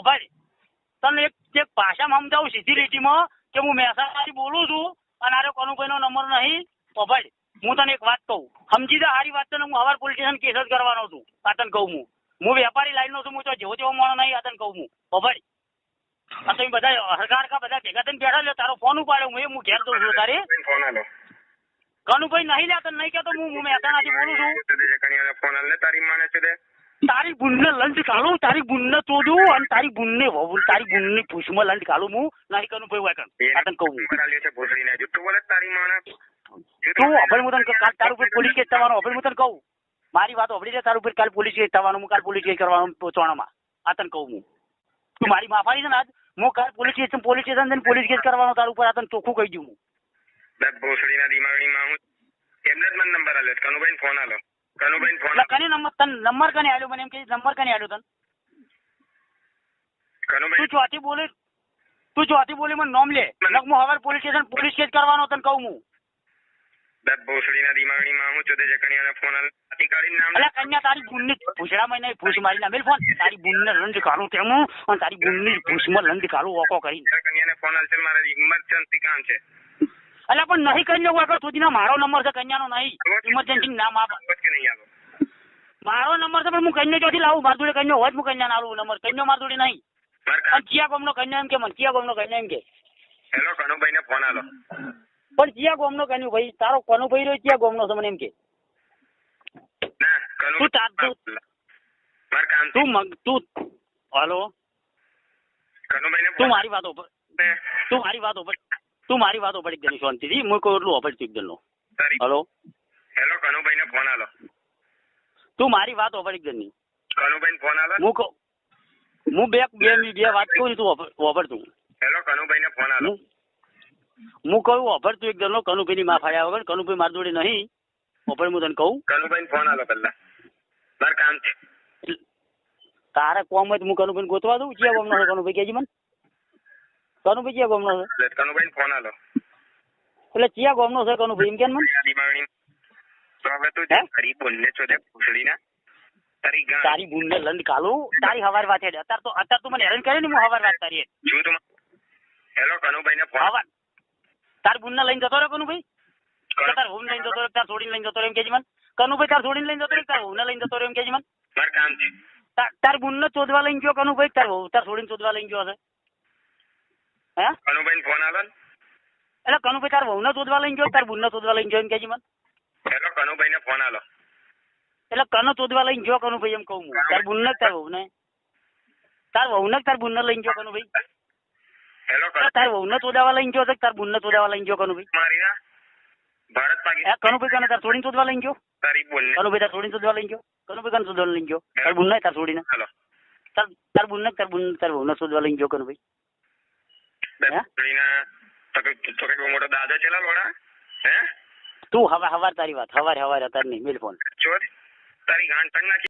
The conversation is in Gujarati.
ભાઈ તને એક ભાષામાં સમજાવું સીધી લીટીમાં કે હું મહેસાણાથી બોલું છું અને આરે કનુભાઈનો નંબર નહીં. ભાઈ હું તને એક વાત કહું, સમજી જા સારી વાત. તને હું હવાર પોલીસ સ્ટેશન કેસ જ કરવાનો છું. આ તને કહું હું વેપારી લાઈનનો છું. હું તો જેવો તેવો માણસ નહીં. આ તને કહું ભાઈ આ તમે બધા હરકાર બધા ભેગા થઈને બેઠા લે. તારો ફોન ઉપાડ્યો હું ઘેર દઉં છું. તારે કનુભાઈ નહીં લે તને નહીં કહેતો. હું મહેસાણાથી બોલું છું. તારી બુનને લંચ કાઢું, તારી બુનને ચોદું અને તારી બુનની પૂછમાં લંચ કાઢું હું નહીં. કનુભાઈ વાકણ આ તને કહું તું અભય હું તને કાલ તારું ઉપર પોલીસ કેસ થવાનો. અભય હું તને કહું મારી વાત અભડી છે. તારું ઉપર કાલ પોલીસ કેસ થવાનું. હું કાલ પોલીસ કેસ કરવાનું ચોણામાં. આ તને કહું તું મારી માફારી છે ને આજ હું કાલ પોલીસ સ્ટેશન જઈને પોલીસ કેસ કરવાનો તારું ઉપર. આ તને ચોખ્ખું કહી દઉં હું. ભોસડીના દિમાગણીમાં હું એમને જ મને નંબર આલ્યો. કનુભાઈ ફોન આલો. કનુભાઈ ફોન કને નંબર કને આલ્યો મને એમ કે નંબર કને આલ્યો તને? કનુભાઈ તું ચોથી બોલી મને નામ લે. હું હવે પોલીસ સ્ટેશન પોલીસ કેસ કરવાનો તને કહું હું. ભોસડીના દિમાગણીમાં હું ચોદે કન્યાને ફોન આલ અધિકારી નામ અલા કન્યા તારી બુનની પૂછડામાં નહીં પૂછ મારી ના મેલ ફોન. તારી બુનને લંડ કાઢું તેમ અને તારી બુનની પૂછમાં લંડ કાઢું ઓકો કરીને. કન્યાને ફોન આલ છે. મારે ઇમરજન્સી કામ છે. અલા પણ નહીં કરી લેવું આગળ સુધીના મારો નંબર છે કન્યાનો નહીં. ઇમરજન્સી નામ આપ. મારો નંબર છે પણ હું કન્યા ચોથી લાવું. માર જોડે કન્યા હોય હું કન્યા આલું નંબર. કન્યા માર જોડે નહીં. ચિયા ગોમનો કન્યા એમ કે મને ચિયા ગોમનો કન્યા એમ કે હેલો કનુભાઈ ને ફોન આલો. પણ ચિયા ગોમનો કન્યો ભાઈ તારો કનુભાઈ રહ્યો ચિયા ગોમનો છે મને એમ કે હાલો તું મારી વાત ઉપર એક જણ શાંતિથી હું કહું એટલું ઓપર એક જણનો. હલો હેલો કનુભાઈ ને ફોન આલો. તું મારી વાત ઓપર એક જણની. કનુભાઈ ફોન આલો. હું બે વાત કહું તું ઓપર તું. હેલો કનુભાઈ ને ફોન આલો. હું કહું ઓફર તું એક જણનો કનુભાઈ ની માં ફાડ્યા વગર. કનુભાઈ મારી જોડે નહીં. ઓફર હું તને કહું કનુભાઈ ફોન આલો પેલા મારે કામ છે. તારે કોમ હોય હું કનુભાઈ ગોતવા દઉં. ચિયા ગોમનો છે કનુભાઈ કેજી મને. કનુભાઈ ચિયા ગોમનો છે. કનુભાઈ ફોન આલો. એટલે ચિયા ગોમનો છે કનુભાઈ એમ કે મને. તો હવે તું તારી બોલને ચોદે પૂછડીના તારી બુનને લંડ કાલું. તારી હવાર વાત હેડ. અત્યારે તું મને હેરાન કરે ને હું હવાર વાત તારી શું તું. હેલો કનુભાઈ ને ફોન. હવાર તાર બુનને લઈને જતો રહ્યો કનુભાઈ. તાર હોમ લઈને જતો રહ્યો તાર છોડીને લઈને જતો રહ્યો એમ કેજી મને. કનુભાઈ તાર છોડીને લઈને જતો રહ્યો તાર હોમને લઈને જતો રહ્યો એમ કેજી મને. મારે કામ છે. તાર બુનને ચોદવા લઈને ગયો કનુભાઈ. તાર છોડીને ચોદવા લઈને ગયો હશે. હે કનુભાઈ ફોન આલો. એટલે કનુભાઈ તાર વહુને શોધવા લઈને ગયો તાર બુનને શોધવા લઈને ગયો એમ કેજી મને. હેલો કનુભાઈ ને ફોન આલો. એટલે કનો શોધવા લઈને ગયો કનુભાઈ એમ કહું હું. તાર બુનને તાર વહુને તાર બુનને લઈને ગયો કનુભાઈ. હેલો તાર વહુને શોધવા લઈને ગયો તાર બુનને શોધવા લઈને ગયો કનુભાઈ. મારી ના ભારત પાકિસ્તાન કનુભાઈ કને તાર છોડીને શોધવા લઈને ગયો. તારી બોલ કનુભાઈ તાર છોડીને શોધવા લઈને ગયો. કનુભાઈ કને શોધવા લઈને ગયો. તાર બુનને તાર છોડીને હેલો તાર બુનને તાર વહુને શોધવા લઈને ગયો કનુભાઈ. તો કઈ મોટો દાદા ચલા લોડા હે તું હવાર તારી વાત હવાર અત્યારે નહીં મેલ ફોન ચોર તારી ગાંઠ નાખી.